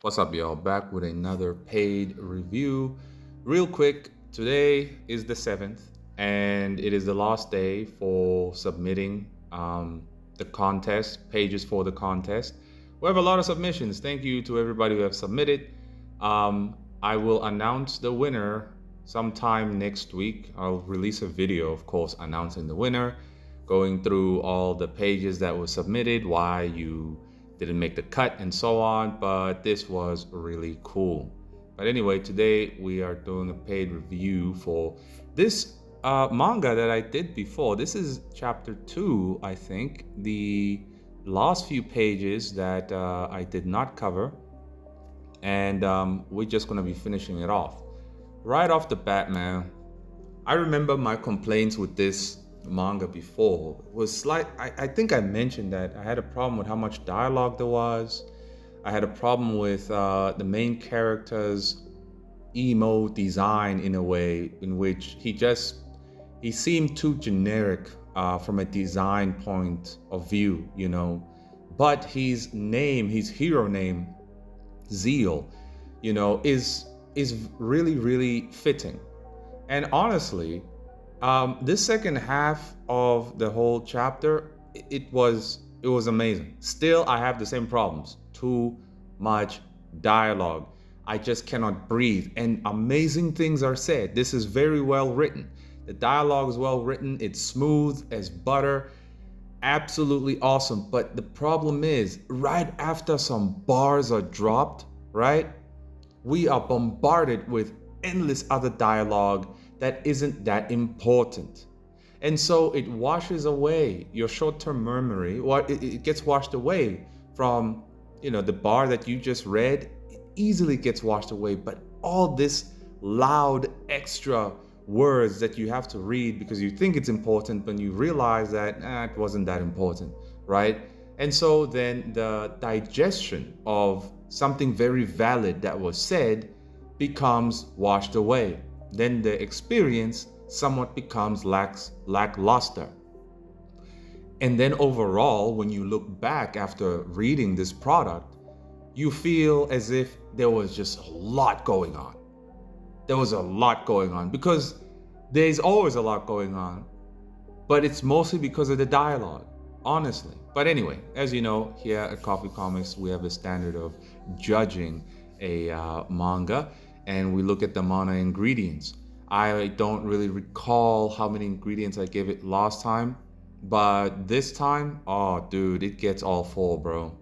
What's up, y'all? Back with another paid review. Real quick, today is the 7th, and it is the last day for submitting the contest, pages for the contest. We have a lot of submissions. Thank you to everybody who have submitted. I will announce the winner sometime next week. I'll release a video, of course, announcing the winner, going through all the pages that were submitted, why you didn't make the cut and so on, but this was really cool. But anyway, today we are doing a paid review for this manga that I did before. This is chapter 2, I think. The last few pages that I did not cover, and we're just gonna be finishing it off. Right off the bat, man, I remember my complaints with this manga before was like I think I mentioned that I had a problem with how much dialogue there was. I had a problem with the main character's emo design in a way in which he seemed too generic from a design point of view, you know. But his name, his hero name, Zeal, you know, is really fitting. And honestly, this second half of the whole chapter, it was amazing. Still, I have the same problems. Too much dialogue. I just cannot breathe. And amazing things are said. This is very well written. The dialogue is well written. It's smooth as butter. Absolutely awesome. But the problem is, right after some bars are dropped, right, we are bombarded with endless other dialogue that isn't that important. And so it washes away your short-term memory. It gets washed away from, you know, the bar that you just read. It easily gets washed away. But all this loud extra words that you have to read because you think it's important, but you realize that it wasn't that important, right? And so then the digestion of something very valid that was said becomes washed away. Then the experience somewhat becomes lackluster. And then overall, when you look back after reading this product, you feel as if there was just a lot going on. There was a lot going on because there's always a lot going on, but it's mostly because of the dialogue, honestly. But anyway, as you know, here at Coffee Comics, we have a standard of judging a manga, and we look at the MANAA ingredients. I don't really recall how many ingredients I gave it last time, but this time, oh dude, it gets all four, bro.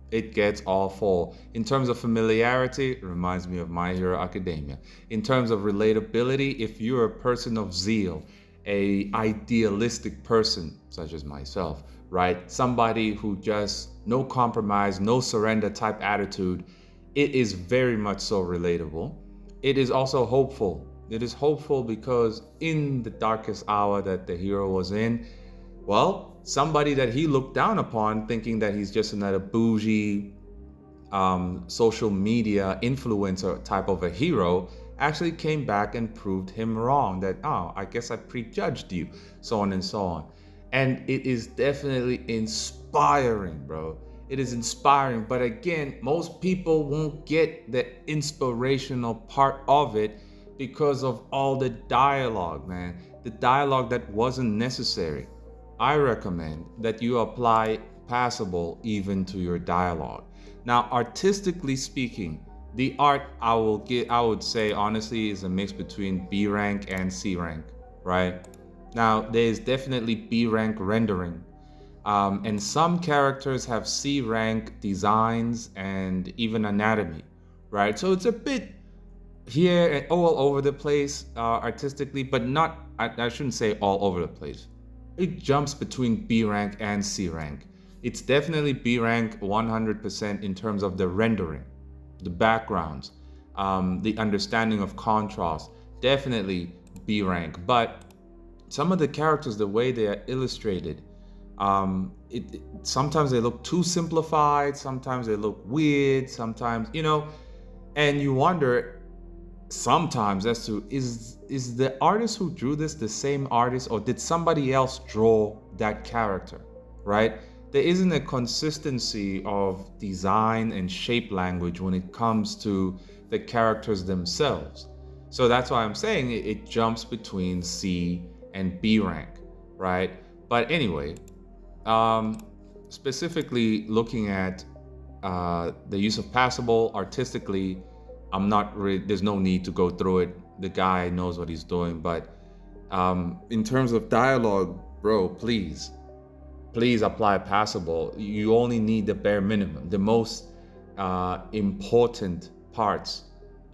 It gets all four. In terms of familiarity, it reminds me of My Hero Academia. In terms of relatability, if you're a person of zeal, a idealistic person such as myself, right? Somebody who just no compromise, no surrender type attitude, it is very much so relatable. It is also hopeful. It is hopeful because in the darkest hour that the hero was in, well, somebody that he looked down upon, thinking that he's just another bougie social media influencer type of a hero, actually came back and proved him wrong. That, oh, I guess I prejudged you, so on and so on. And it is definitely inspiring, bro. It is inspiring. But again, most people won't get the inspirational part of it because of all the dialogue, man. The dialogue that wasn't necessary. I recommend that you apply passable even to your dialogue. Now, artistically speaking, the art I would say honestly is a mix between B rank and C rank, right? Now, there's definitely B rank rendering. And some characters have C rank designs and even anatomy, right? So it's a bit here and all over the place artistically, but not, I shouldn't say all over the place. It jumps between B rank and C rank. It's definitely B rank 100% in terms of the rendering, the backgrounds, the understanding of contrast, definitely B rank. But some of the characters, the way they are illustrated, sometimes they look too simplified, sometimes they look weird, sometimes, you know, and you wonder sometimes as to is the artist who drew this the same artist, or did somebody else draw that character, right? there isn't a consistency of design and shape language when it comes to the characters themselves. So that's why I'm saying it jumps between C and B rank, right? But anyway, um, specifically looking at the use of passable artistically, there's no need to go through it. The guy knows what he's doing. But in terms of dialogue, bro, please apply passable. You only need the bare minimum. The most important parts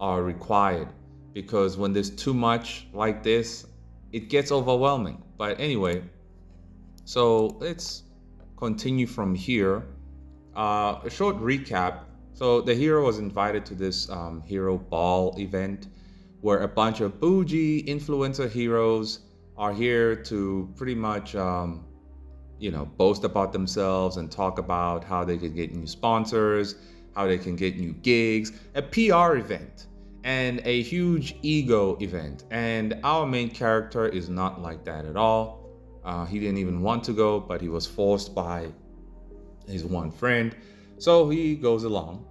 are required, because when there's too much like this, it gets overwhelming. But anyway, so let's continue from here. A short recap. So the hero was invited to this hero ball event where a bunch of bougie influencer heroes are here to pretty much, boast about themselves and talk about how they can get new sponsors, how they can get new gigs, a PR event, and a huge ego event. And our main character is not like that at all. He didn't even want to go, but he was forced by his one friend. So he goes along.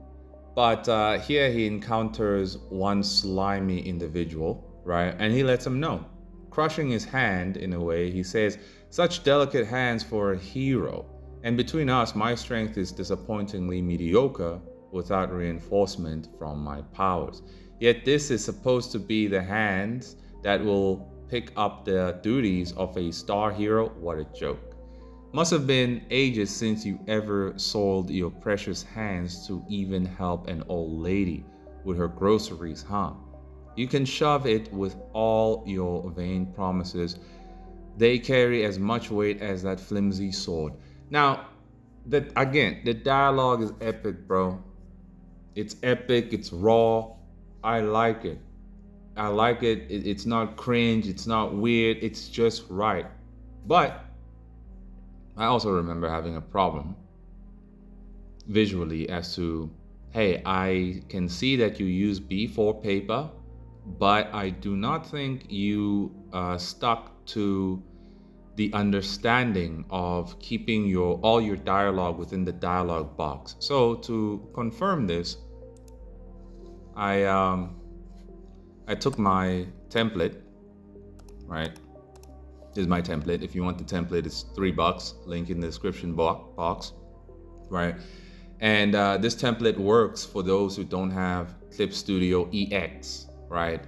But here he encounters one slimy individual, right? And he lets him know. Crushing his hand in a way, he says, "Such delicate hands for a hero. And between us, my strength is disappointingly mediocre without reinforcement from my powers. Yet this is supposed to be the hands that will pick up the duties of a star hero. What a joke. Must have been ages since you ever soiled your precious hands to even help an old lady with her groceries, huh? You can shove it with all your vain promises. They carry as much weight as that flimsy sword." Now, the dialogue is epic, bro. It's epic, it's raw. I like it. I like it. It's not cringe, it's not weird, it's just right. But I also remember having a problem visually as to, hey, I can see that you use B4 paper, but I do not think you stuck to the understanding of keeping all your dialogue within the dialogue box. So to confirm this, I took my template, right? This is my template. If you want the template, it's $3. Link in the description box, right? And this template works for those who don't have Clip Studio EX, right?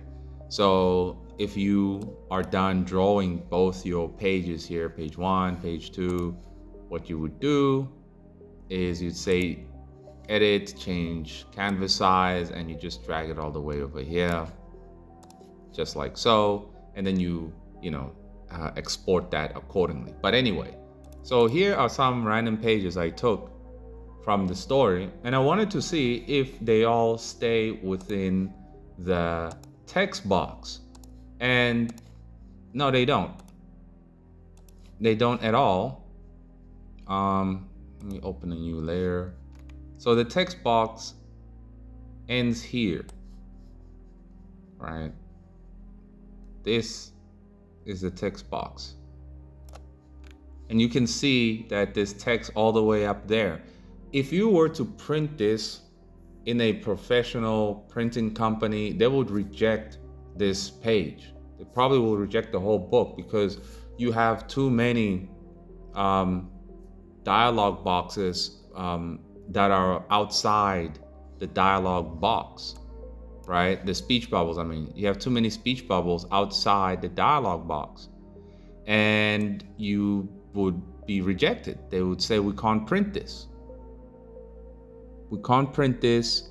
So if you are done drawing both your pages here, page 1, page 2, what you would do is you'd say edit, change canvas size, and you just drag it all the way over here, just like so. And then you export that accordingly. But anyway, so here are some random pages I took from the story, and I wanted to see if they all stay within the text box. And no, they don't. They don't at all. Let me open a new layer. So the text box ends here, right? This is the text box. And you can see that this text all the way up there. If you were to print this in a professional printing company, they would reject this page. They probably will reject the whole book because you have too many dialogue boxes that are outside the dialogue box, right? The speech bubbles, you have too many speech bubbles outside the dialogue box, and you would be rejected. They would say, we can't print this. We can't print this.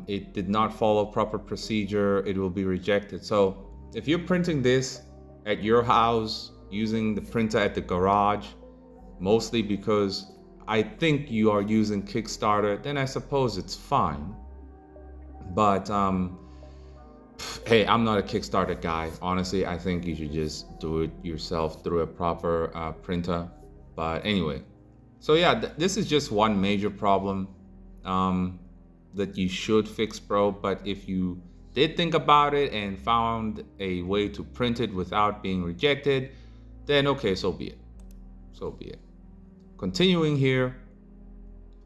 It did not follow proper procedure. It will be rejected. So if you're printing this at your house using the printer at the garage, mostly because I think you are using Kickstarter, then I suppose it's fine. But hey, I'm not a Kickstarter guy. Honestly, I think you should just do it yourself through a proper printer. But anyway, so yeah, this is just one major problem that you should fix, bro. But if you did think about it and found a way to print it without being rejected, then okay, so be it. So be it. Continuing here,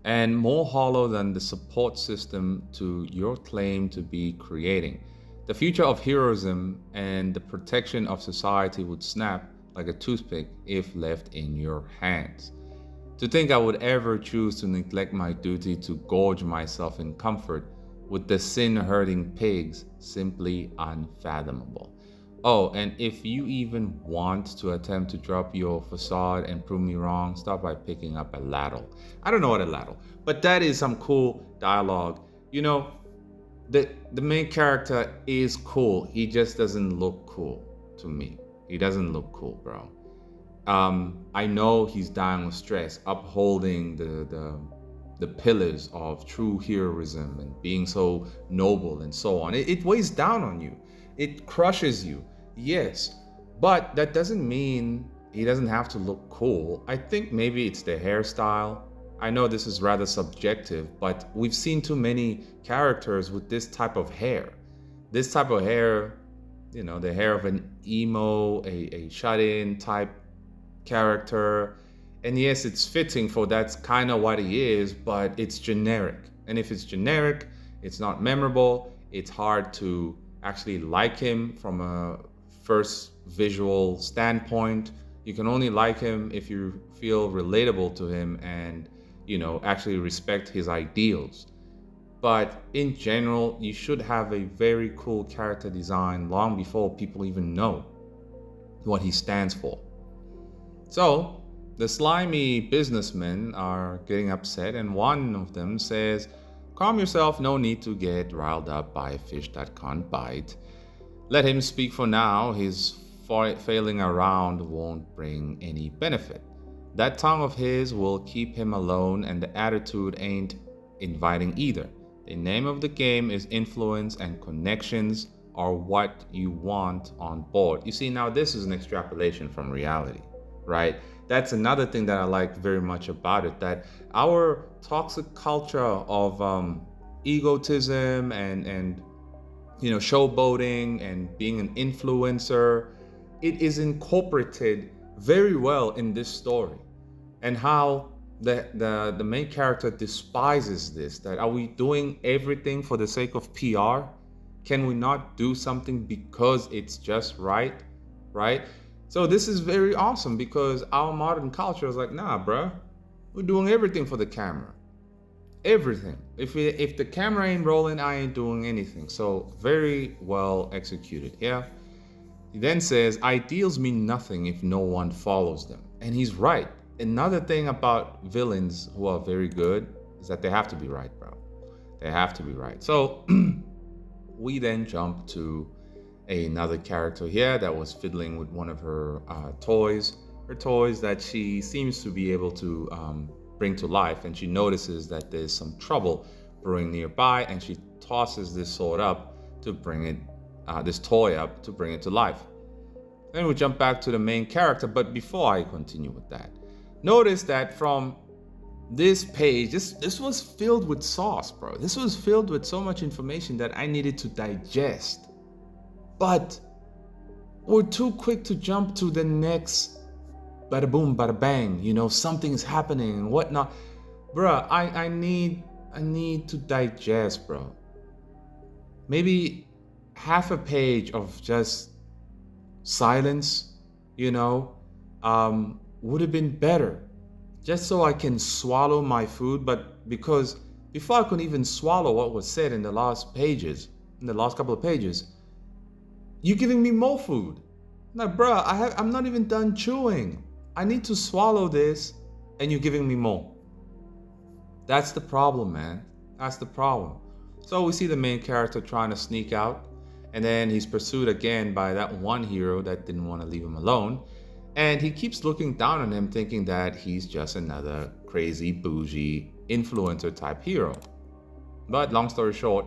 and more hollow than the support system to your claim to be creating. The future of heroism and the protection of society would snap like a toothpick if left in your hands. To think I would ever choose to neglect my duty to gorge myself in comfort with the sin hurting pigs simply unfathomable. Oh, and if you even want to attempt to drop your facade and prove me wrong, start by picking up a ladle. I don't know what a ladle, but that is some cool dialogue. You know, the main character is cool. He just doesn't look cool to me. He doesn't look cool, bro. I know he's dying of stress, upholding the pillars of true heroism and being so noble and so on. It weighs down on you. It crushes you. Yes, but that doesn't mean he doesn't have to look cool. I think maybe it's the hairstyle. I know this is rather subjective, but we've seen too many characters with this type of hair. This type of hair, the hair of an emo, a shut-in type character. And yes, it's fitting for that's kind of what he is, but it's generic. And if it's generic, it's not memorable. It's hard to actually like him from a first visual standpoint. You can only like him if you feel relatable to him and, actually respect his ideals. But in general, you should have a very cool character design long before people even know what he stands for. So, the slimy businessmen are getting upset, and one of them says, "Calm yourself, no need to get riled up by a fish that can't bite. Let him speak for now, his failing around won't bring any benefit. That tongue of his will keep him alone, and the attitude ain't inviting either. The name of the game is influence, and connections are what you want on board." You see, now this is an extrapolation from reality, right? That's another thing that I like very much about it, that our toxic culture of egotism and showboating and being an influencer, it is incorporated very well in this story, and how the main character despises this. That are we doing everything for the sake of PR? Can we not do something because it's just right? So this is very awesome because our modern culture is like, nah, bruh, we're doing everything for the camera. Everything. If the camera ain't rolling, I ain't doing anything. So very well executed. Yeah. He then says, ideals mean nothing if no one follows them. And he's right. Another thing about villains who are very good is that they have to be right, bro. They have to be right. So we then jump to another character here that was fiddling with one of her toys that she seems to be able to bring to life, and she notices that there's some trouble brewing nearby, and she tosses this sword up to bring it, this toy up to bring it to life. Then we jump back to the main character, but before I continue with that, notice that from this page, this was filled with sauce, bro. This was filled with so much information that I needed to digest. But we're too quick to jump to the next bada boom, bada bang, something's happening and whatnot. Bruh, I need to digest, bro. Maybe half a page of just silence, would have been better. Just so I can swallow my food, but because before I could even swallow what was said in the last couple of pages, you're giving me more food. Like, bruh, I'm not even done chewing. I need to swallow this, and you're giving me more. That's the problem, man. That's the problem. So we see the main character trying to sneak out, and then he's pursued again by that one hero that didn't want to leave him alone. And he keeps looking down on him, thinking that he's just another crazy, bougie, influencer type hero. But long story short,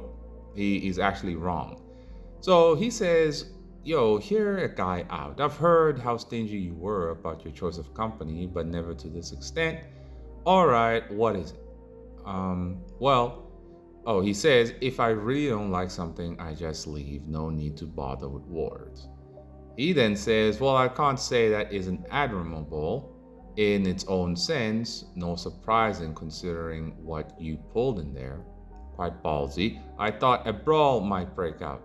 he is actually wrong. So he says, "Yo, hear a guy out. I've heard how stingy you were about your choice of company, but never to this extent. All right, what is it?" He says, "If I really don't like something, I just leave. No need to bother with words." He then says, "Well, I can't say that isn't admirable. In its own sense, no surprising considering what you pulled in there. Quite ballsy. I thought a brawl might break out.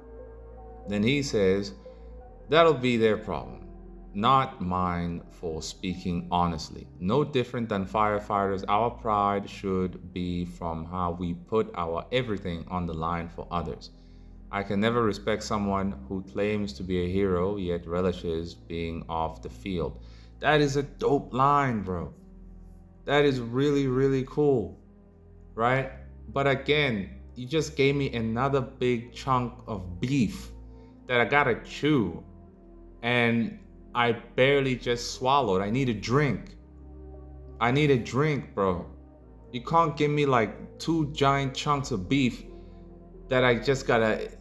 Then he says, that'll be their problem, not mine for speaking honestly. No different than firefighters, our pride should be from how we put our everything on the line for others. I can never respect someone who claims to be a hero yet relishes being off the field. That is a dope line, bro. That is really, really cool, right? But again, you just gave me another big chunk of beef that I gotta chew, and I barely just swallowed. I need a drink. I need a drink, bro. You can't give me like two giant chunks of beef that I just gotta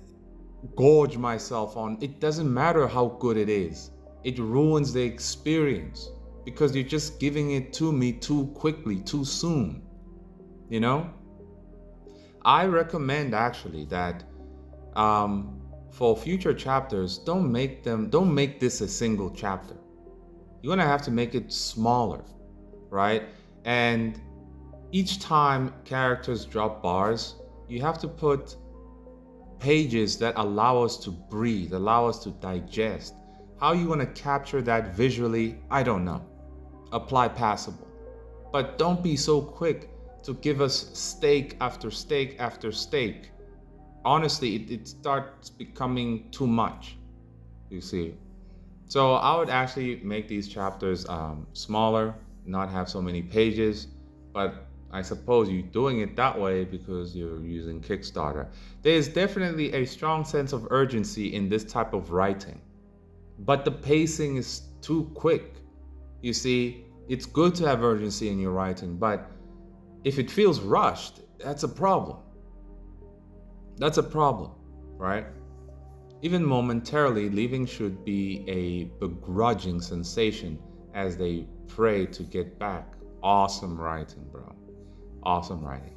gorge myself on. It doesn't matter how good it is, it ruins the experience because you're just giving it to me too quickly, too soon. You know? I recommend actually that for future chapters, don't make this a single chapter. You're gonna have to make it smaller, right? And each time characters drop bars, you have to put pages that allow us to breathe, allow us to digest. How you want to capture that visually, I don't know. Apply passable. But don't be so quick to give us steak after steak after steak. Honestly, it starts becoming too much, you see. So I would actually make these chapters smaller, not have so many pages, but I suppose you're doing it that way because you're using Kickstarter. There's definitely a strong sense of urgency in this type of writing, but the pacing is too quick. You see, it's good to have urgency in your writing, but if it feels rushed, that's a problem. That's a problem, right? Even momentarily, leaving should be a begrudging sensation as they pray to get back. Awesome writing, bro. Awesome writing.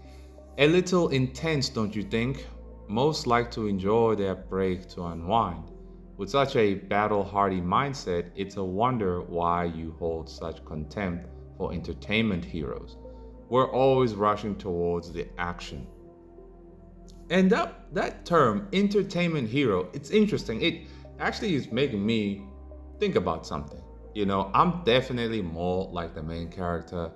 A little intense, don't you think? Most like to enjoy their break to unwind. With such a battle-hardy mindset, it's a wonder why you hold such contempt for entertainment heroes. We're always rushing towards the action. And that term, entertainment hero, it's interesting. It actually is making me think about something. You know, I'm definitely more like the main character,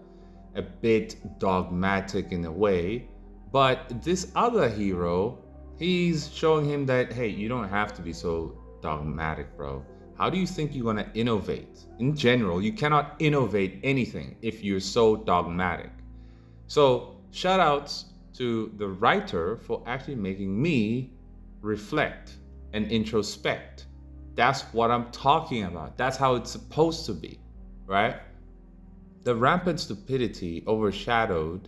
a bit dogmatic in a way, but this other hero, he's showing him that, hey, you don't have to be so dogmatic, bro. How do you think you're gonna innovate? In general, you cannot innovate anything if you're so dogmatic. So, shout outs to the writer for actually making me reflect and introspect. That's what I'm talking about. That's how it's supposed to be, right? The rampant stupidity overshadowed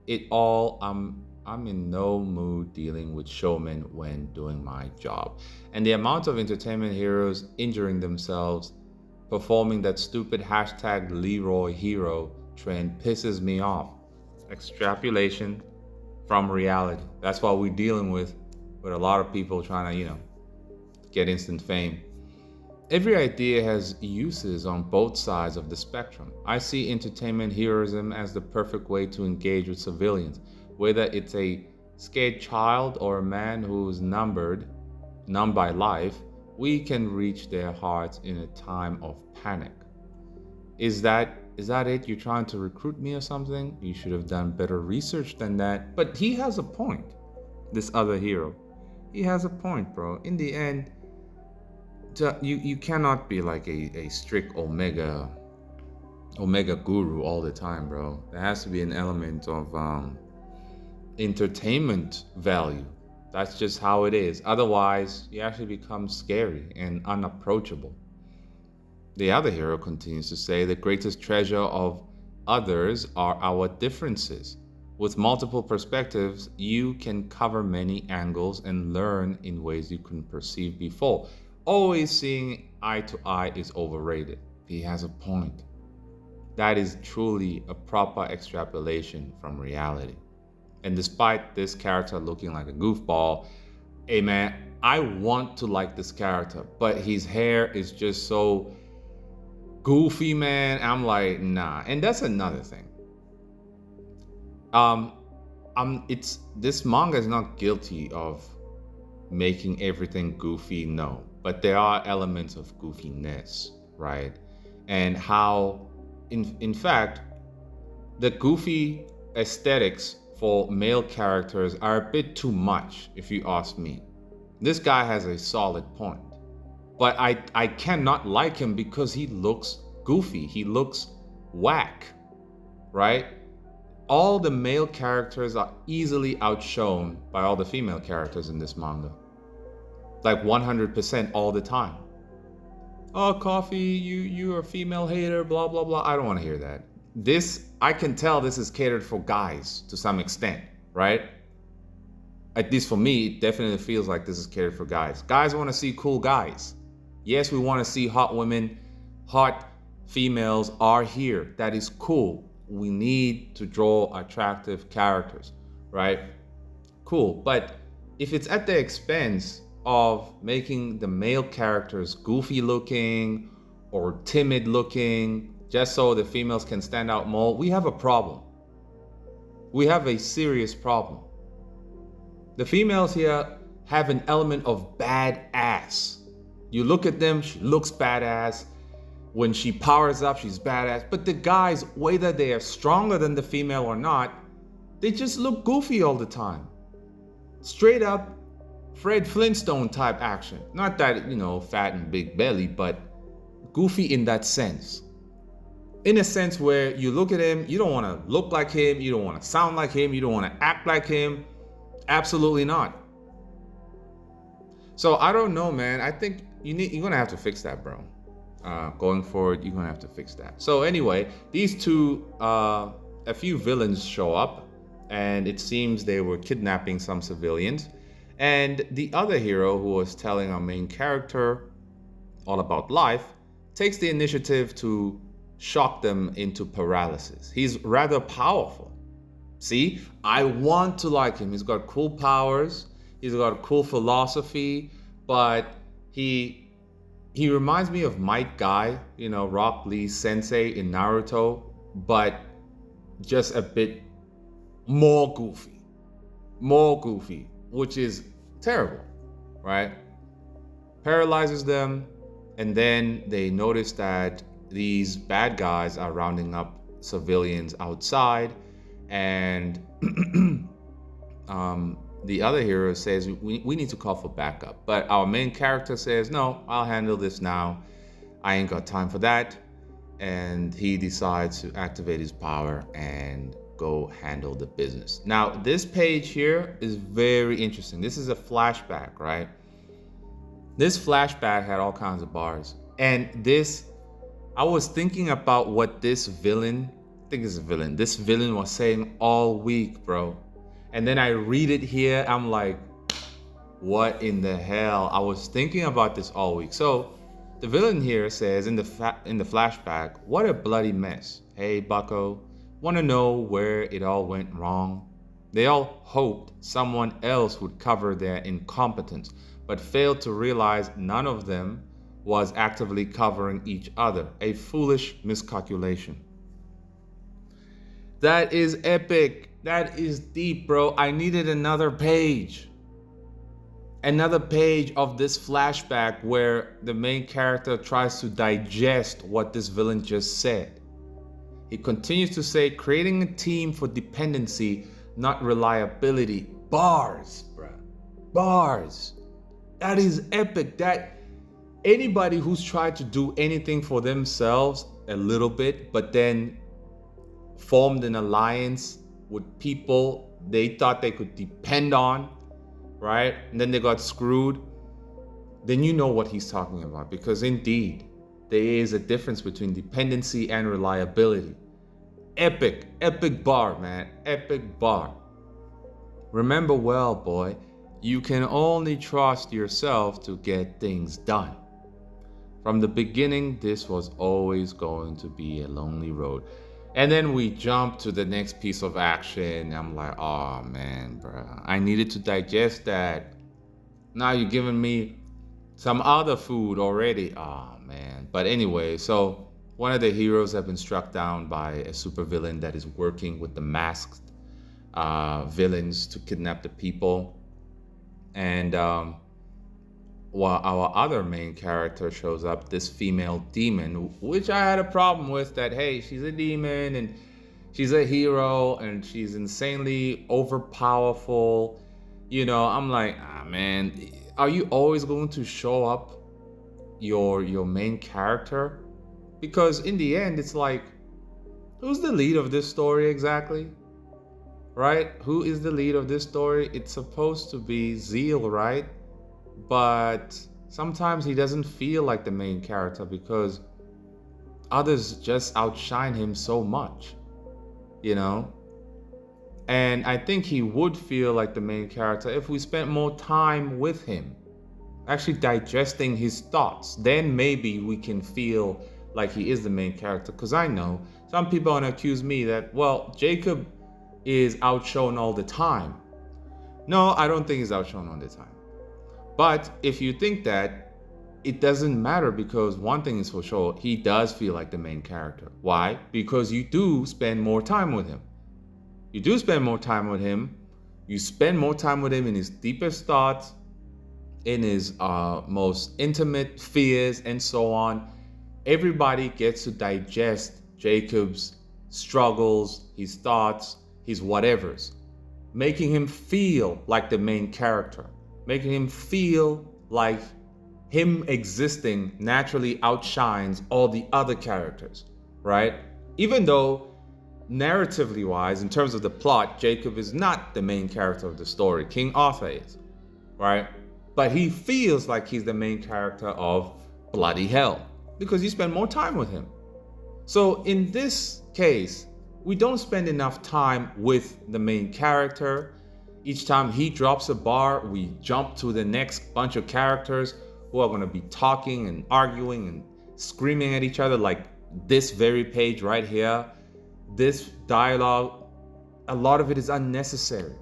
it all. I'm in no mood dealing with showmen when doing my job. And the amount of entertainment heroes injuring themselves performing that stupid hashtag Leroy hero trend pisses me off. Extrapolation from reality. That's what we're dealing with a lot of people trying to, get instant fame. Every idea has uses on both sides of the spectrum. I see entertainment heroism as the perfect way to engage with civilians, whether it's a scared child or a man who's numb by life. We can reach their hearts in a time of panic. Is that it? You're trying to recruit me or something? You should have done better research than that. But he has a point. This other hero, he has a point, bro. In the end, you cannot be like a strict omega guru all the time, bro. There has to be an element of entertainment value. That's just how it is. Otherwise, you actually become scary and unapproachable. The other hero continues to say the greatest treasure of others are our differences. With multiple perspectives, you can cover many angles and learn in ways you couldn't perceive before. Always seeing eye to eye is overrated. He has a point. That is truly a proper extrapolation from reality. And despite this character looking like a goofball, hey man, I want to like this character, but his hair is just so goofy, man. I'm like, nah. And that's another thing. Um, it's this manga is not guilty of making everything goofy, no. But there are elements of goofiness, right? And how, in fact, the goofy aesthetics for male characters are a bit too much, if you ask me. This guy has a solid point. But I cannot like him because he looks goofy. He looks whack, right? All the male characters are easily outshone by all the female characters in this manga. Like 100% all the time. Oh, Coffee, you're a female hater, blah blah blah. I don't want to hear that. This, I can tell this is catered for guys to some extent, right? At least for me, it definitely feels like this is catered for guys. Guys want to see cool guys. Yes, we want to see hot women, hot females are here. That is cool. We need to draw attractive characters, right? Cool. But if it's at the expense of making the male characters goofy looking or timid looking, just so the females can stand out more, we have a problem. We have a serious problem. The females here have an element of badass. You look at them, she looks badass. When she powers up, she's badass. But the guys, whether they are stronger than the female or not, they just look goofy all the time. Straight up Fred Flintstone type action. Not that, fat and big belly, but goofy in that sense. In a sense where you look at him, you don't want to look like him, you don't want to sound like him, you don't want to act like him. Absolutely not. So I don't know, man. I think you're gonna have to fix that, bro. Going forward, you're gonna have to fix that. So anyway, these two, a few villains show up, and it seems they were kidnapping some civilians. And the other hero, who was telling our main character all about life, takes the initiative to shock them into paralysis. He's rather powerful. See, I want to like him. He's got cool powers. He's got a cool philosophy, but he reminds me of Might Guy, Rock Lee Sensei in Naruto, but just a bit more goofy, which is terrible, right? Paralyzes them, and then they notice that these bad guys are rounding up civilians outside, and the other hero says, we need to call for backup. But our main character says, no, I'll handle this now. I ain't got time for that. And he decides to activate his power and go handle the business. Now, this page here is very interesting. This is a flashback, right? This flashback had all kinds of bars. And I was thinking about what this villain was saying all week, bro. And then I read it here, I'm like, what in the hell? I was thinking about this all week. So the villain here says in the flashback, what a bloody mess. Hey, bucko, want to know where it all went wrong? They all hoped someone else would cover their incompetence, but failed to realize none of them was actively covering each other. A foolish miscalculation. That is epic. That is deep, bro. I needed another page. Another page of this flashback where the main character tries to digest what this villain just said. He continues to say, creating a team for dependency, not reliability. Bars, bro. Bars. That is epic. That anybody who's tried to do anything for themselves a little bit, but then formed an alliance with people they thought they could depend on, right? And then they got screwed. Then you know what he's talking about, because indeed, there is a difference between dependency and reliability. Epic bar, man. Epic bar. Remember well, boy, you can only trust yourself to get things done. From the beginning, this was always going to be a lonely road. And then we jump to the next piece of action. I'm like, oh man, bro, I needed to digest that. Now you're giving me some other food already. Oh man. But anyway, so one of the heroes have been struck down by a supervillain that is working with the masked villains to kidnap the people. And while our other main character shows up, this female demon, which I had a problem with, that hey, she's a demon and she's a hero and she's insanely overpowerful. I'm like, man, are you always going to show up your main character? Because in the end, it's like, who's the lead of this story exactly? Right? Who is the lead of this story? It's supposed to be Zeal, right? But sometimes he doesn't feel like the main character because others just outshine him so much, you know? And I think he would feel like the main character if we spent more time with him, actually digesting his thoughts. Then maybe we can feel like he is the main character. Because I know some people want to accuse me that, well, Jacob is outshone all the time. No, I don't think he's outshone all the time. But if you think that, it doesn't matter, because one thing is for sure, he does feel like the main character. Why? Because you do spend more time with him. You do spend more time with him. You spend more time with him in his deepest thoughts, in his most intimate fears, and so on. Everybody gets to digest Jacob's struggles, his thoughts, his whatevers, making him feel like the main character, making him feel like him existing naturally outshines all the other characters, right? Even though narratively wise, in terms of the plot, Jacob is not the main character of the story. King Arthur is, right? But he feels like he's the main character of Bloody Hell because you spend more time with him. So in this case, we don't spend enough time with the main character. Each time he drops a bar, we jump to the next bunch of characters who are going to be talking and arguing and screaming at each other, like this very page right here. This dialogue, a lot of it is unnecessary.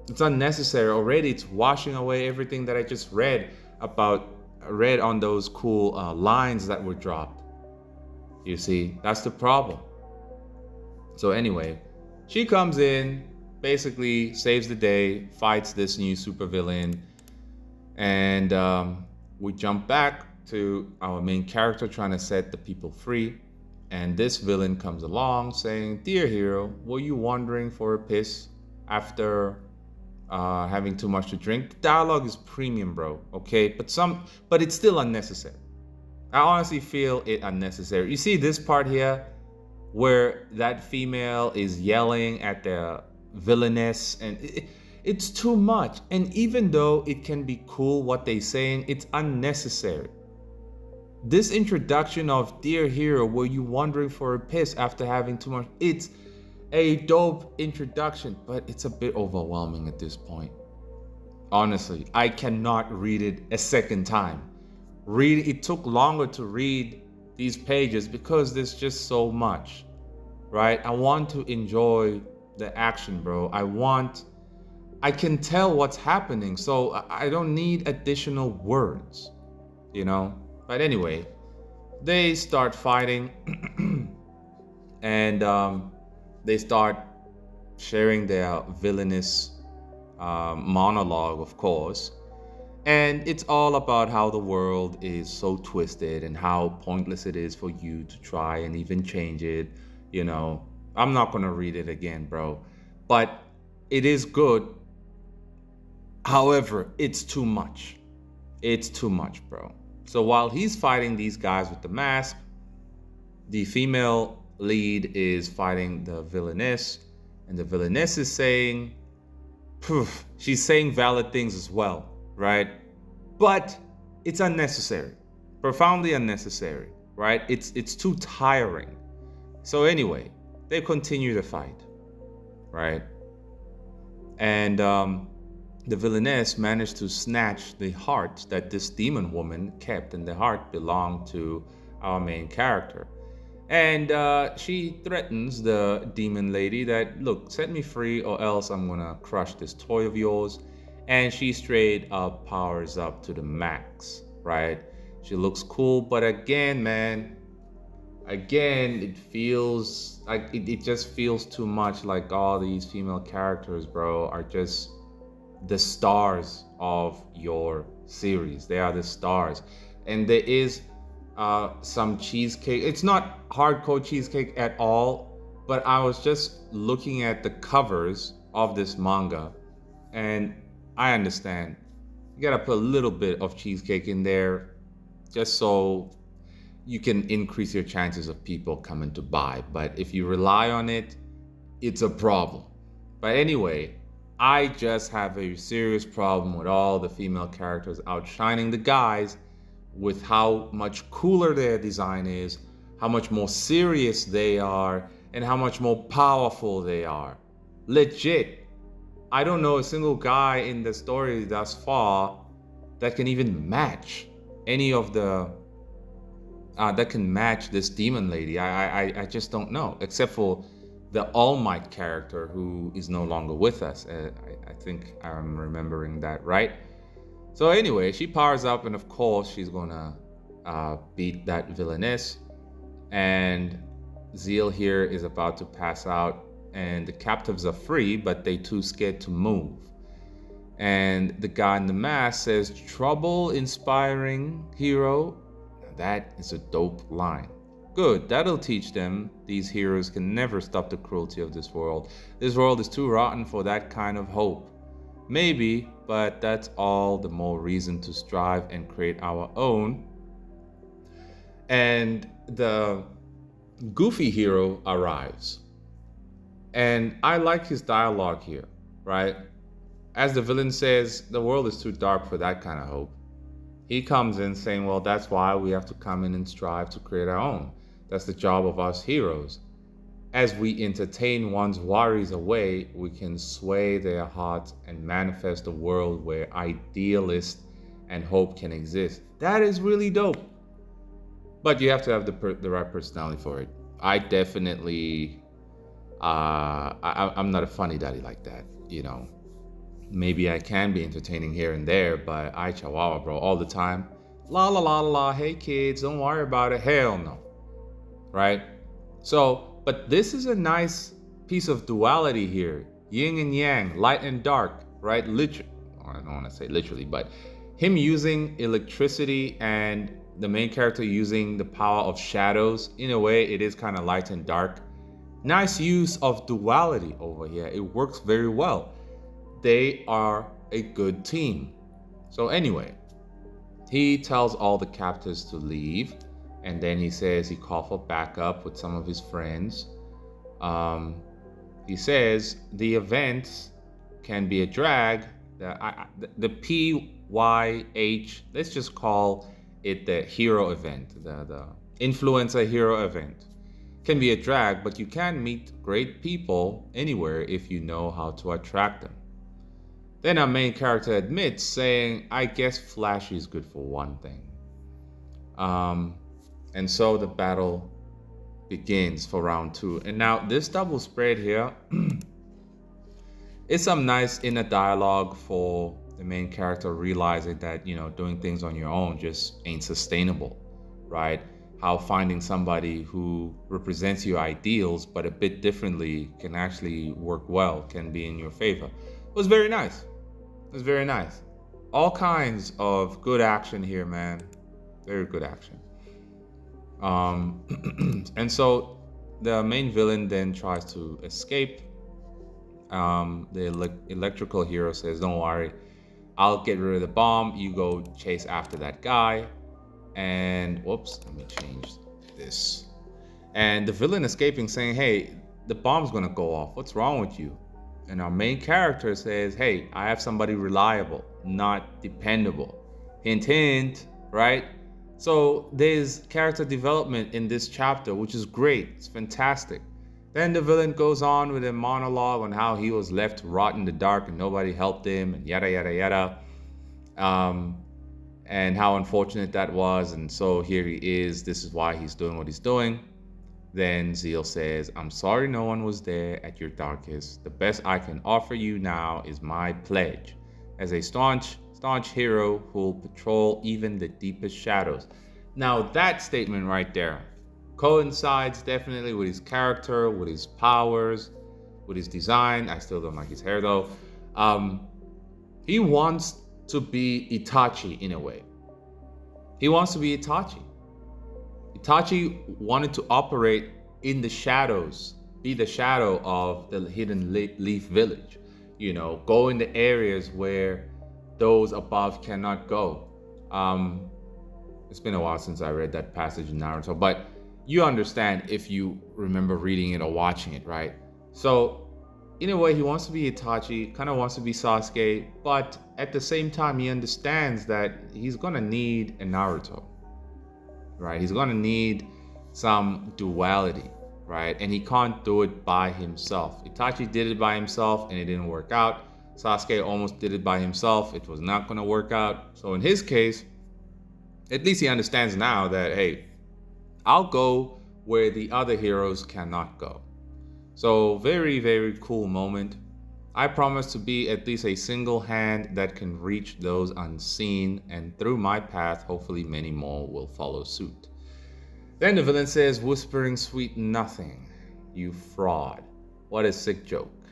It's unnecessary already. It's washing away everything that I just read on those cool lines that were dropped. You see, that's the problem. So anyway, she comes in, basically saves the day, fights this new supervillain, and we jump back to our main character trying to set the people free. And this villain comes along saying, "Dear hero, were you wandering for a piss after having too much to drink?" The dialogue is premium, bro. Okay, but it's still unnecessary. I honestly feel it unnecessary. You see this part here, where that female is yelling at the villainess, and it's too much. And even though it can be cool what they're saying, it's unnecessary. This introduction of "Dear hero, were you wandering for a piss after having too much?" It's a dope introduction, but it's a bit overwhelming at this point. Honestly, I cannot read it a second time. It took longer to read these pages because there's just so much, right? I want to enjoy the action, bro. I can tell what's happening, so I don't need additional words, But anyway, they start fighting and they start sharing their villainous monologue, of course. And it's all about how the world is so twisted and how pointless it is for you to try and even change it. I'm not going to read it again, bro. But it is good. However, it's too much. It's too much, bro. So while he's fighting these guys with the mask, the female lead is fighting the villainess. And the villainess is saying, she's saying valid things as well, right? But it's unnecessary, profoundly unnecessary, right? It's too tiring. So anyway, they continue to fight, right? And the villainess managed to snatch the heart that this demon woman kept, and the heart belonged to our main character. And she threatens the demon lady that, "Look, set me free or else I'm gonna crush this toy of yours." And she straight up powers up to the max, right? She looks cool, but again, man, again, it feels like it just feels too much like all these female characters, bro, are just the stars of your series. They are the stars. And there is some cheesecake. It's not hardcore cheesecake at all, but I was just looking at the covers of this manga, and I understand. You gotta put a little bit of cheesecake in there just so you can increase your chances of people coming to buy. But if you rely on it, it's a problem. But anyway, I just have a serious problem with all the female characters outshining the guys with how much cooler their design is, how much more serious they are, and how much more powerful they are. Legit. I don't know a single guy in the story thus far that can even match any of the that can match this demon lady. I just don't know, except for the All Might character who is no longer with us. I think I'm remembering that right. So anyway, she powers up, and of course she's gonna beat that villainess. And Zeal here is about to pass out, and the captives are free, but they too scared to move. And the guy in the mask says, "Trouble inspiring hero." That is a dope line. Good, that'll teach them these heroes can never stop the cruelty of this world. This world is too rotten for that kind of hope. Maybe, but that's all the more reason to strive and create our own. And the goofy hero arrives. And I like his dialogue here, right? As the villain says, the world is too dark for that kind of hope. He comes in saying, well, that's why we have to come in and strive to create our own. That's the job of us heroes. As we entertain one's worries away, we can sway their hearts and manifest a world where idealist and hope can exist. That is really dope. But you have to have the right personality for it. I definitely, I'm not a funny daddy like that, you know. Maybe I can be entertaining here and there, but I chihuahua, bro, all the time. La la la la la, hey kids, don't worry about it. Hell no. Right? So, but this is a nice piece of duality here. Yin and yang, light and dark, right? Literally, I don't want to say literally, but him using electricity and the main character using the power of shadows, in a way, it is kind of light and dark. Nice use of duality over here. It works very well. They are a good team. So anyway, he tells all the captives to leave, and then he says he called for backup with some of his friends. He says the event can be a drag. The PYH, let's just call it the hero event, the influencer hero event. Can be a drag, but you can meet great people anywhere if you know how to attract them. Then our main character admits, saying, I guess flashy is good for one thing. And so the battle begins for round 2. And now this double spread here is some nice inner dialogue for the main character realizing that, you know, doing things on your own just ain't sustainable, right? How finding somebody who represents your ideals but a bit differently can actually work well, can be in your favor. It was very nice. It was very nice. All kinds of good action here, man. Very good action. And so the main villain then tries to escape. The electrical hero says, don't worry, I'll get rid of the bomb. You go chase after that guy. And whoops, let me change this. And the villain escaping saying, hey, the bomb's gonna go off. What's wrong with you? And our main character says, hey, I have somebody reliable, not dependable. Hint, hint, right? So there's character development in this chapter, which is great. It's fantastic. Then the villain goes on with a monologue on how he was left to rot in the dark and nobody helped him and yada, yada, yada. And how unfortunate that was. And so here he is. This is why he's doing what he's doing. Then Zeal says, I'm sorry no one was there at your darkest. The best I can offer you now is my pledge as a staunch hero who will patrol even the deepest shadows. Now that statement right there coincides definitely with his character, with his powers, with his design. I still don't like his hair though. He wants to be Itachi in a way. He wants to be Itachi. Itachi wanted to operate in the shadows, be the shadow of the hidden leaf village. Go in the areas where those above cannot go. It's been a while since I read that passage in Naruto, but you understand if you remember reading it or watching it, right? So, in a way, he wants to be Itachi, kind of wants to be Sasuke, but at the same time, he understands that he's gonna need a Naruto, right? He's gonna need some duality, right? And he can't do it by himself. Itachi did it by himself and it didn't work out. Sasuke almost did it by himself. It was not gonna work out. So in his case, at least he understands now that, hey, I'll go where the other heroes cannot go. So very, very cool moment. I promise to be at least a single hand that can reach those unseen, and through my path, hopefully many more will follow suit. Then the villain says, whispering sweet nothing, you fraud. What a sick joke.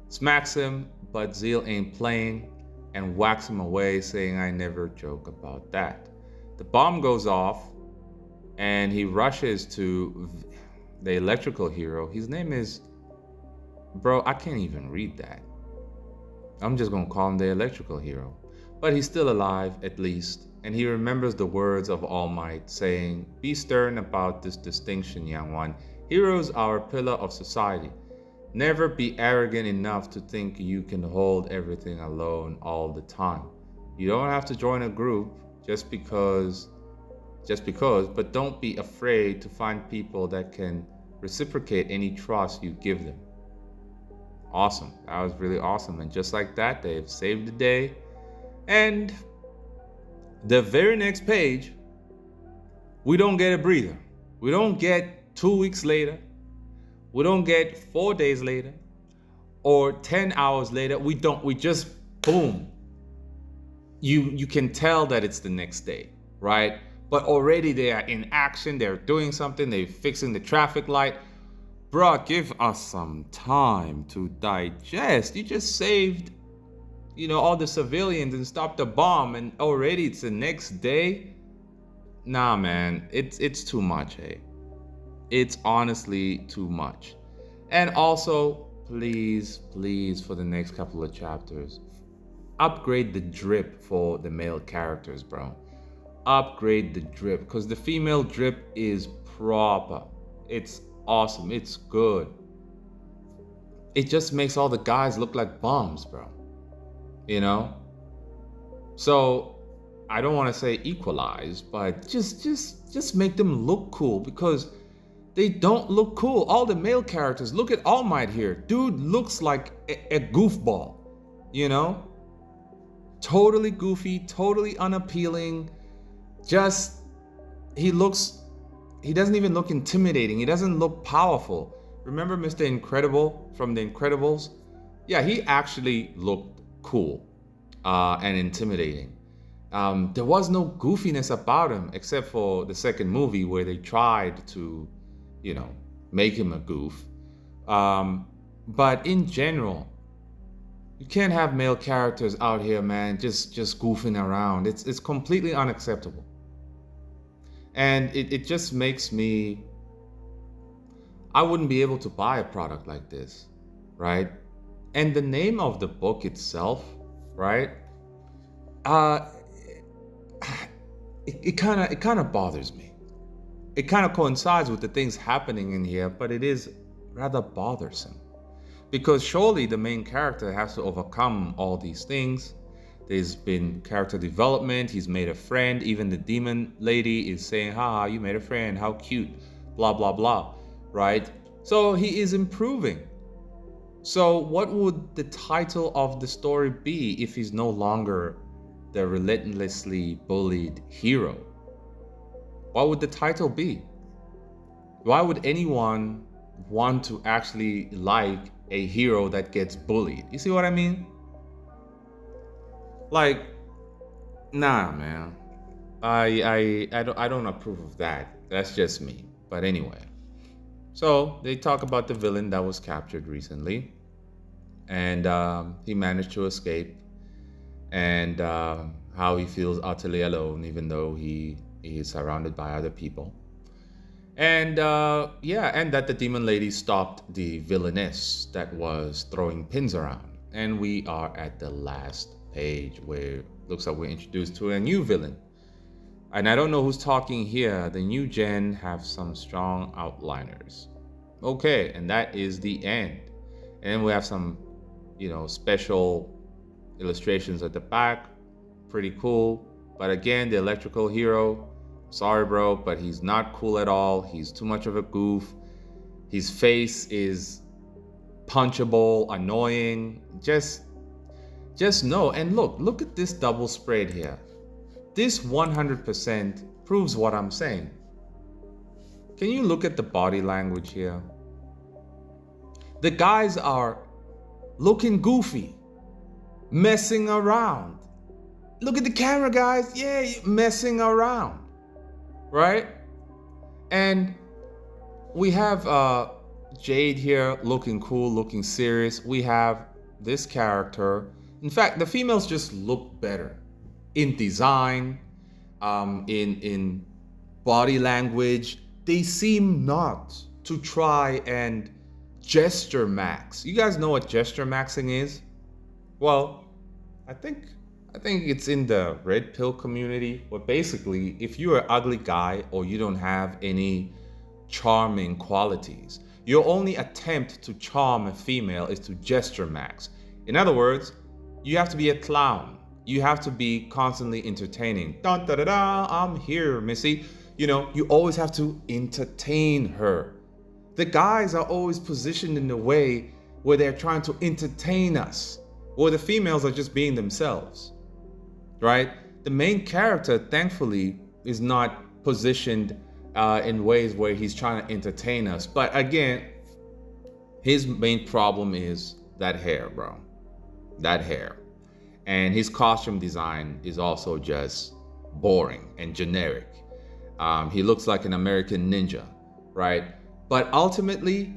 Smacks him, but Zeal ain't playing, and whacks him away, saying, I never joke about that. The bomb goes off, and he rushes to the electrical hero. His name is, bro, I can't even read that. I'm just gonna call him the electrical hero. But he's still alive, at least, and he remembers the words of All Might, saying, be stern about this distinction, young one. Heroes are a pillar of society. Never be arrogant enough to think you can hold everything alone all the time. You don't have to join a group just because, but don't be afraid to find people that can reciprocate any trust you give them. Awesome. That was really awesome. And just like that, they've saved the day. And the very next page, we don't get a breather. We don't get 2 weeks later. We don't get 4 days later or 10 hours later. We just boom. You can tell that it's the next day, right? But already they are in action. They're doing something. They're fixing the traffic light. Bruh, give us some time to digest. You just saved, all the civilians and stopped the bomb, and already it's the next day. Nah, man, it's too much, hey. It's honestly too much. And also, please, for the next couple of chapters, upgrade the drip for the male characters, bro. Upgrade the drip, because the female drip is proper. It's awesome. It's good. It just makes all the guys look like bombs, bro. So I don't want to say equalize, but just make them look cool, because they don't look cool. All the male characters, look at All Might here. Dude looks like a goofball, totally goofy, totally unappealing. He doesn't even look intimidating. He doesn't look powerful. Remember Mr. Incredible from The Incredibles? Yeah, he actually looked cool and intimidating. There was no goofiness about him, except for the second movie where they tried to, make him a goof. But in general, you can't have male characters out here, man, just goofing around. It's completely unacceptable. And it just makes me, I wouldn't be able to buy a product like this, right? And the name of the book itself, right? It kind of bothers me. It kind of coincides with the things happening in here, but it is rather bothersome. Because surely the main character has to overcome all these things. There's been character development. He's made a friend. Even the demon lady is saying, haha, you made a friend. How cute. Blah, blah, blah. Right? So he is improving. So what would the title of the story be if he's no longer the relentlessly bullied hero? What would the title be? Why would anyone want to actually like a hero that gets bullied? You see what I mean? Like, nah, man. I don't approve of that. That's just me. But anyway, so they talk about the villain that was captured recently, and he managed to escape, and how he feels utterly alone, even though he is surrounded by other people. And yeah, and that the demon lady stopped the villainess that was throwing pins around. And we are at the last page where it looks like we're introduced to a new villain. And I don't know who's talking here. The new gen have some strong outliners. Okay, and that is the end. And then we have some, special illustrations at the back. Pretty cool. But again, the electrical hero, sorry bro, but he's not cool at all. He's too much of a goof. His face is punchable, annoying. Just no. And look at this double spread here. This 100% proves what I'm saying. Can you look at the body language here? The guys are looking goofy, messing around. Look at the camera, guys. Yeah, messing around, right? And we have Jade here looking cool, looking serious. We have this character. In fact, the females just look better in design, in body language. They seem not to try and gesture max. You guys know what gesture maxing is? Well, I think it's in the red pill community, where basically if you're an ugly guy or you don't have any charming qualities, your only attempt to charm a female is to gesture max. In other words, you have to be a clown. You have to be constantly entertaining. Dun, da, da, da, I'm here, Missy. You always have to entertain her. The guys are always positioned in a way where they're trying to entertain us, or the females are just being themselves, right? The main character, thankfully, is not positioned in ways where he's trying to entertain us. But again, his main problem is that hair, bro. That hair. And his costume design is also just boring and generic. He looks like an American ninja, right? But ultimately,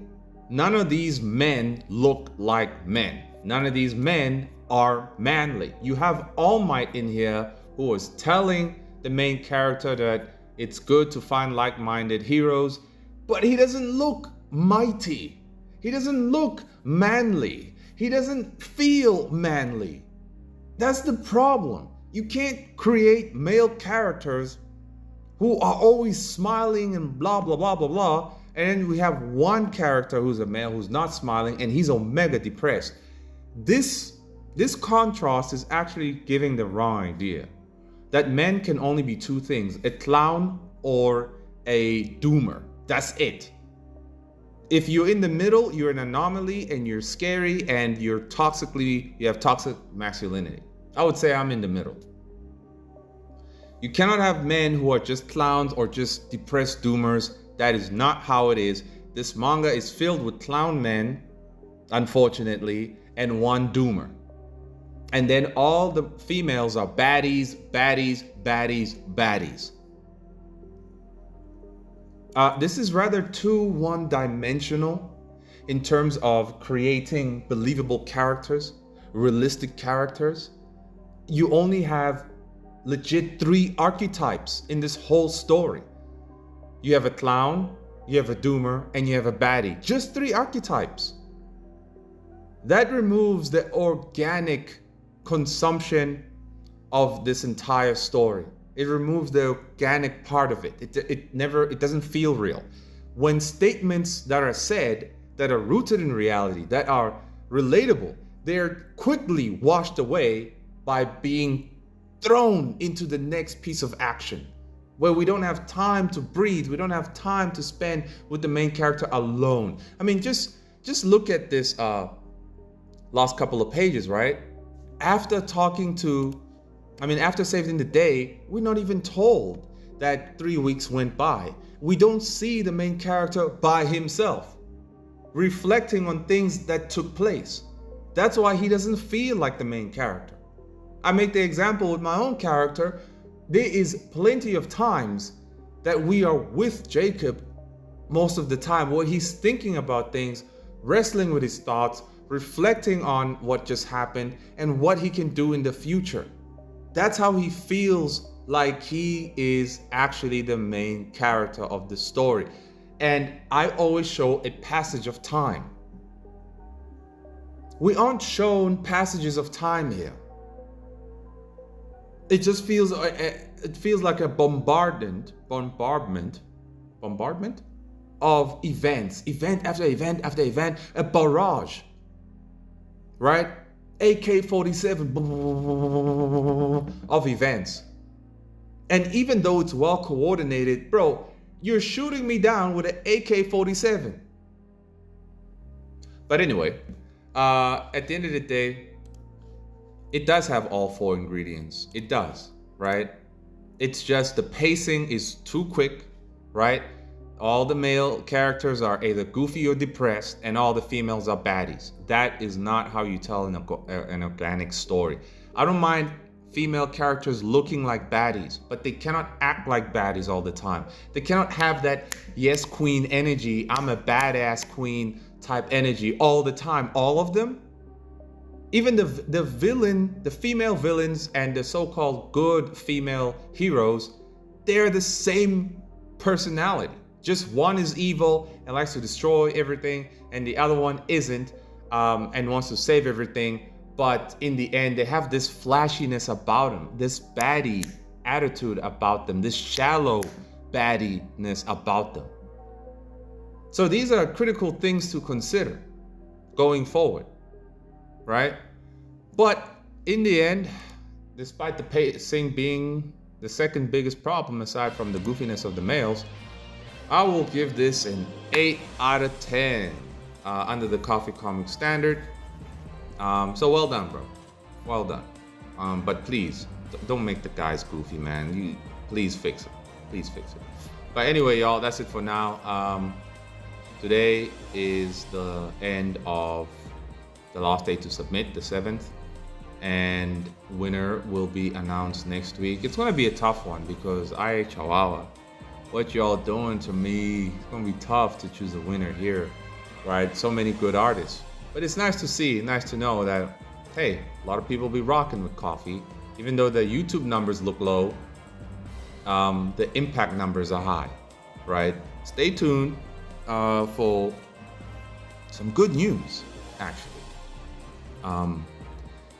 none of these men look like men. None of these men are manly. You have All Might in here who is telling the main character that it's good to find like-minded heroes, but he doesn't look mighty. He doesn't look manly. He doesn't feel manly. That's the problem. You can't create male characters who are always smiling and blah, blah, blah, blah, blah. And then we have one character who's a male who's not smiling and he's omega depressed. This contrast is actually giving the wrong idea that men can only be two things: a clown or a doomer. That's it. If you're in the middle, you're an anomaly and you're scary and you have toxic masculinity. I would say I'm in the middle. You cannot have men who are just clowns or just depressed doomers. That is not how it is. This manga is filled with clown men, unfortunately, and one doomer. And then all the females are baddies, baddies, baddies, baddies. This is rather too one-dimensional in terms of creating believable characters, realistic characters. You only have legit 3 archetypes in this whole story. You have a clown, you have a doomer, and you have a baddie. Just 3 archetypes. That removes the organic consumption of this entire story. It removes the organic part of it. It doesn't feel real. When statements that are said that are rooted in reality, that are relatable, they're quickly washed away by being thrown into the next piece of action, where we don't have time to breathe. We don't have time to spend with the main character alone. I mean, just look at this last couple of pages, right? After saving the day, we're not even told that 3 weeks went by. We don't see the main character by himself, reflecting on things that took place. That's why he doesn't feel like the main character. I make the example with my own character. There is plenty of times that we are with Jacob most of the time, where he's thinking about things, wrestling with his thoughts, reflecting on what just happened and what he can do in the future. That's how he feels like he is actually the main character of the story. And I always show a passage of time. We aren't shown passages of time here. It just feels like a bombardment of event after event after event, a barrage, right? AK-47 of events. And even though it's well coordinated, bro, you're shooting me down with an AK-47. But anyway, at the end of the day, it does have all four ingredients. It does, right? It's just the pacing is too quick, right? All the male characters are either goofy or depressed, and all the females are baddies. That is not how you tell an organic story. I don't mind female characters looking like baddies, but they cannot act like baddies all the time. They cannot have that yes queen energy, I'm a badass queen type energy all the time. All of them. Even the villain, the female villains and the so-called good female heroes, they're the same personality. Just one is evil and likes to destroy everything, and the other one isn't and wants to save everything. But in the end, they have this flashiness about them, this baddie attitude about them, this shallow baddiness about them. So these are critical things to consider going forward, right? But in the end, despite the pacing being the second biggest problem aside from the goofiness of the males, I will give this an 8 out of 10 under the Coffee Comic standard. So well done, bro. Well done. But please, don't make the guys goofy, man. Please fix it. Please fix it. But anyway, y'all, that's it for now. Today is the end of the last day to submit, the 7th. And winner will be announced next week. It's going to be a tough one because Chihuahua, what y'all doing to me? It's going to be tough to choose a winner here, right? So many good artists. But it's nice to see, nice to know that, hey, a lot of people be rocking with coffee. Even though the YouTube numbers look low, the impact numbers are high, right? Stay tuned for some good news, actually.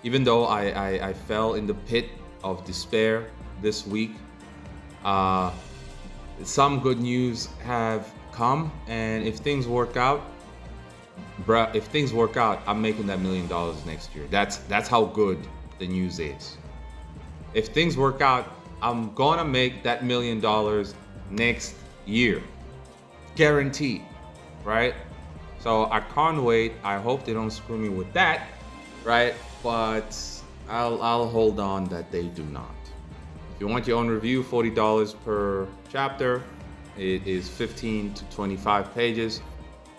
Even though I fell in the pit of despair this week, some good news have come, and if things work out, I'm making that $1 million next year. That's how good the news is. If things work out, I'm gonna make that $1 million next year, guaranteed, right? So I can't wait. I hope they don't screw me with that, right? But I'll hold on that they do not. If you want your own review, $40 per chapter. It is 15 to 25 pages.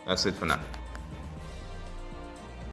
That's it for now.